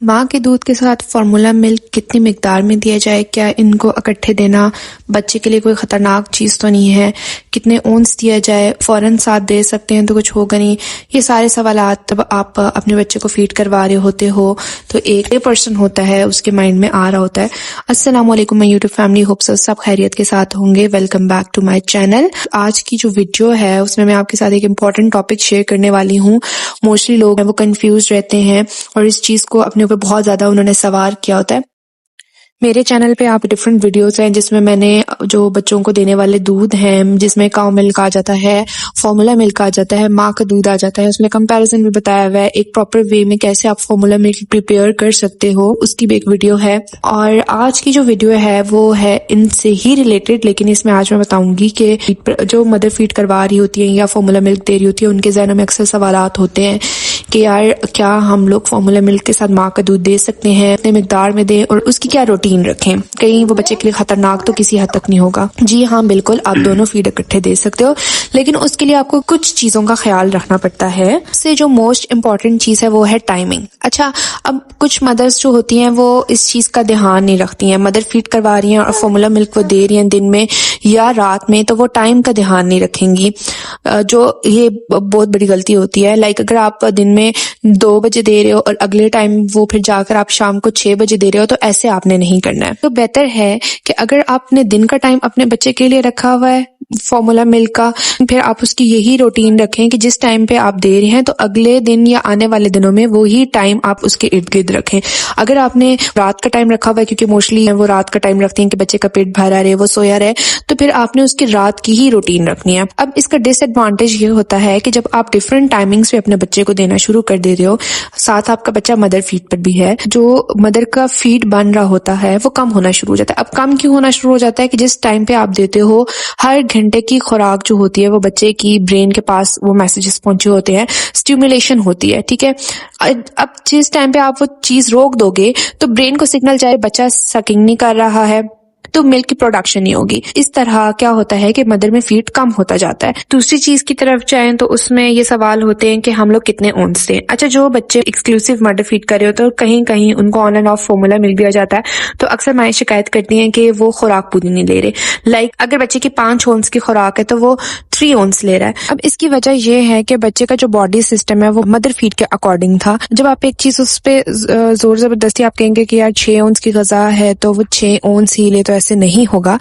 ماں کے دودھ کے ساتھ فارمولا ملک کتنی مقدار میں دیا جائے؟ کیا ان کو اکٹھے دینا بچے کے لیے کوئی خطرناک چیز تو نہیں ہے؟ کتنے اونس دیا جائے؟ فوراً ساتھ دے سکتے ہیں تو کچھ ہوگا نہیں؟ یہ سارے سوالات جب آپ اپنے بچے کو فیڈ کروا رہے ہوتے ہو تو ایک پرسن ہوتا ہے اس کے مائنڈ میں آ رہا ہوتا ہے۔ السلام علیکم مائی یوٹیوب فیملی، ہوپ سب خیریت کے ساتھ ہوں گے۔ Welcome back to my channel. آج کی جو ویڈیو ہے اس میں آپ کے ساتھ ایک امپورٹنٹ ٹاپک شیئر کرنے والی ہوں۔ موسٹلی لوگ ہیں وہ کنفیوز رہتے ہیں اور اس چیز کو اپنے اوپر بہت زیادہ انہوں نے سوار کیا ہوتا ہے۔ میرے چینل پہ آپ ڈفرینٹ ویڈیوز ہیں جس میں نے جو بچوں کو دینے والے دودھ ہیں، جس میں کاؤ ملک آ جاتا ہے، فارمولا ملک آ جاتا ہے، ماں کا دودھ آ جاتا ہے، اس میں کمپیریزن بھی بتایا ہوا ہے، ایک پراپر وے میں کیسے آپ فارمولا ملک پریپیئر کر سکتے ہو، اس کی بھی ایک ویڈیو ہے۔ اور آج کی جو ویڈیو ہے وہ ہے ان سے ہی ریلیٹڈ، لیکن اس میں آج میں بتاؤں گی کہ جو مدر فیڈ کروا رہی ہوتی ہیں یا فارمولا ملک دے رہی ہوتی ہے ان کے ذہنوں میں اکثر سوالات ہوتے ہیں کہ یار کیا ہم لوگ فارمولا ملک کے ساتھ ماں کا دودھ دے سکتے ہیں، اتنے مقدار میں دیں، اور اس کی کیا روٹین رکھیں، کہیں وہ بچے کے لیے خطرناک تو کسی حد تک نہیں ہوگا؟ جی ہاں بالکل، آپ دونوں فیڈ اکٹھے دے سکتے ہو، لیکن اس کے لیے آپ کو کچھ چیزوں کا خیال رکھنا پڑتا ہے۔ اس سے جو موسٹ امپورٹنٹ چیز ہے وہ ہے ٹائمنگ۔ اچھا، اب کچھ مدرس جو ہوتی ہیں وہ اس چیز کا دھیان نہیں رکھتی ہیں، مدر فیڈ کروا رہی ہیں اور فارمولا ملک وہ دے رہی ہیں دن میں یا رات میں، تو وہ ٹائم کا دھیان نہیں رکھیں گی، جو یہ بہت بڑی غلطی ہوتی ہے۔ لائک اگر آپ دن میں 2 بجے دے رہے ہو اور اگلے ٹائم وہ پھر جا کر آپ شام کو 6 بجے دے رہے ہو، تو ایسے آپ نے نہیں کرنا ہے۔ تو بہتر ہے کہ اگر آپ نے دن کا ٹائم اپنے بچے کے لیے رکھا ہوا ہے فارمولا ملک کا، پھر آپ اس کی یہی روٹین رکھیں کہ جس ٹائم پہ آپ دے رہے ہیں تو اگلے دن یا آنے والے دنوں میں وہی ٹائم آپ اس کے ارد گرد رکھیں۔ اگر آپ نے رات کا ٹائم رکھا ہوا ہے، کیونکہ موسٹلی وہ رات کا ٹائم رکھتے ہیں کہ بچے کا پیٹ بھرا رہے، وہ سویا رہے، تو پھر آپ نے اس کی رات کی ہی روٹین رکھنی ہے۔ اب اس کا ڈس ایڈوانٹیج یہ ہوتا ہے کہ جب آپ ڈفرینٹ ٹائمنگز پہ اپنے بچے کو دینا شروع کر دے رہے ہو، ساتھ آپ کا بچہ مدر فیڈ پر بھی ہے، جو مدر کا فیڈ بن رہا ہوتا ہے وہ کم ہونا شروع ہو جاتا ہے۔ اب کم کیوں ہونا شروع ہو جاتا ہے کہ جس ٹائم پہ آپ دیتے ہو ہر گھنٹے کی خوراک جو ہوتی ہے وہ بچے کی برین کے پاس وہ میسیجز پہنچے ہوتے ہیں، اسٹیمولیشن ہوتی ہے، ٹھیک ہے۔ اب جس ٹائم پہ آپ وہ چیز روک دو گے تو برین کو سگنل جائے بچہ سکنگ نہیں کر رہا ہے تو ملک کی پروڈکشن نہیں ہوگی۔ اس طرح کیا ہوتا ہے کہ مدر میں فیڈ کم ہوتا جاتا ہے۔ دوسری چیز کی طرف جائیں تو اس میں یہ سوال ہوتے ہیں کہ ہم لوگ کتنے اونس دیں۔ اچھا، جو بچے ایکسکلوسیو مدر فیڈ کر رہے ہوتے ہیں اور کہیں کہیں ان کو آن اینڈ آف فارمولا مل دیا جاتا ہے تو اکثر مائیں شکایت کرتی ہیں کہ وہ خوراک پوری نہیں لے رہے۔ لائک اگر بچے کی 5 اونس کی خوراک ہے تو وہ 3 اونس لے رہا ہے۔ اب اس کی وجہ یہ ہے کہ بچے کا جو باڈی سسٹم ہے وہ مدر فیڈ کے اکارڈنگ تھا۔ جب آپ ایک چیز اس پہ زور زبردستی آپ کہیں گے کہ یار 6 اونس کی غذا ہے تو وہ 6 اونس ہی لے، تو ایسے نہیں ہوگا،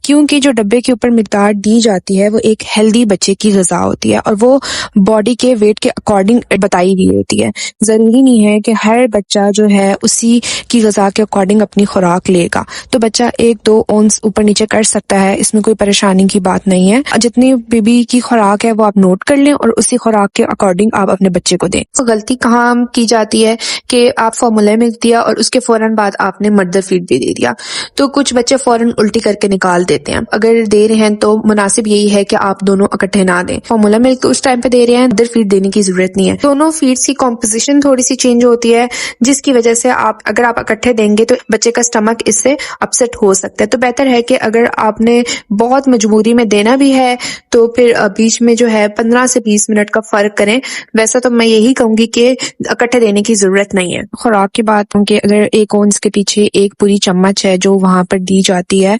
کیونکہ جو ڈبے کے اوپر مقدار دی جاتی ہے وہ ایک ہیلدی بچے کی غذا ہوتی ہے اور وہ باڈی کے ویٹ کے اکارڈنگ بتائی گئی ہوتی ہے۔ ضروری نہیں ہے کہ ہر بچہ جو ہے اسی کی غذا کے اکارڈنگ اپنی خوراک لے گا، تو بچہ 1-2 اونس اوپر نیچے کر سکتا ہے، اس میں کوئی پریشانی کی بات نہیں ہے۔ جتنی بیبی کی خوراک ہے وہ آپ نوٹ کر لیں اور اسی خوراک کے اکارڈنگ آپ اپنے بچے کو دیں۔ تو غلطی کہاں کی جاتی ہے کہ آپ فارمولا ملک دیا اور اس کے فوراً بعد آپ نے مدر فیڈ بھی دے دیا، تو کچھ بچے فوراً الٹی کر کے نکال دیتے ہیں۔ اگر دے رہے ہیں تو مناسب یہی ہے کہ آپ دونوں اکٹھے نہ دیں۔ فارمولا ملک اس ٹائم پہ دے رہے ہیں، مدر فیڈ دینے کی ضرورت نہیں ہے۔ دونوں فیڈز کی کمپوزیشن تھوڑی سی چینج ہوتی ہے، جس کی وجہ سے اگر آپ اکٹھے دیں گے تو بچے کا اسٹمک اس سے اپسٹ ہو سکتا ہے۔ تو بہتر ہے کہ اگر آپ نے بہت مجبوری میں دینا بھی ہے تو پھر بیچ میں جو ہے 15 سے 20 منٹ کا فرق کریں۔ ویسا تو میں یہی کہوں گی کہ اکٹھے دینے کی ضرورت نہیں ہے۔ خوراک کی بات ہوں کہ اگر 1 اونس کے پیچھے 1 پوری چمچ ہے جو وہاں پر دی جاتی ہے،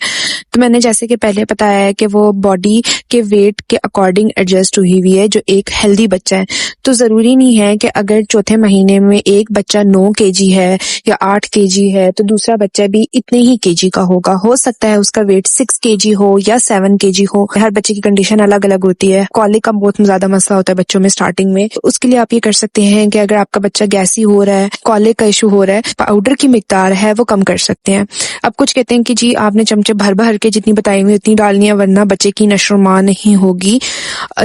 تو میں نے جیسے کہ پہلے بتایا ہے کہ وہ باڈی کے ویٹ کے اکارڈنگ ایڈجسٹ ہوئی ہوئی ہے، جو ایک ہیلدی بچہ ہے۔ تو ضروری نہیں ہے کہ اگر چوتھے مہینے میں ایک بچہ 9 kg ہے یا 8 kg ہے تو دوسرا بچہ بھی اتنے ہی kg کا ہوگا۔ ہو سکتا ہے اس کا ویٹ 6 kg ہو یا 7 kg ہو، ہر بچے کی کنڈیشن الگ الگ ہوتی ہے۔ کالک کا بہت زیادہ مسئلہ ہوتا ہے بچوں میں سٹارٹنگ میں، تو اس کے لیے آپ یہ کر سکتے ہیں کہ اگر آپ کا بچہ گیسی ہو رہا ہے، کالک کا ایشو ہو رہا ہے، پاؤڈر کی مقدار ہے وہ کم کر سکتے ہیں۔ اب کچھ کہتے ہیں کہ جی آپ نے چمچے بھر بھر کے جتنی بتائی ہوئی اتنی ڈالنی ہے ورنہ بچے کی نشو و نما نہیں ہوگی۔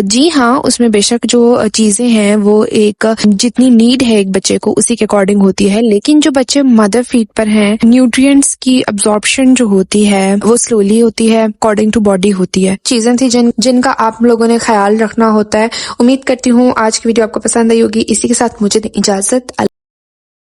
جی ہاں، اس میں بے شک جو چیزیں ہیں وہ ایک جتنی نیڈ ہے ایک بچے کو اسی کے اکارڈنگ ہوتی ہے، لیکن جو بچے مدر فیڈ پر ہیں نیوٹرینٹس کی ابزارپشن جو ہوتی ہے وہ سلولی ہوتی ہے، اکارڈنگ ٹو باڈی ہوتی ہے۔ چیزیں تھی جن کا آپ لوگوں نے خیال رکھنا ہوتا ہے۔ امید کرتی ہوں آج کی ویڈیو آپ کو پسند آئی ہوگی۔ اسی کے ساتھ مجھے دیں اجازت۔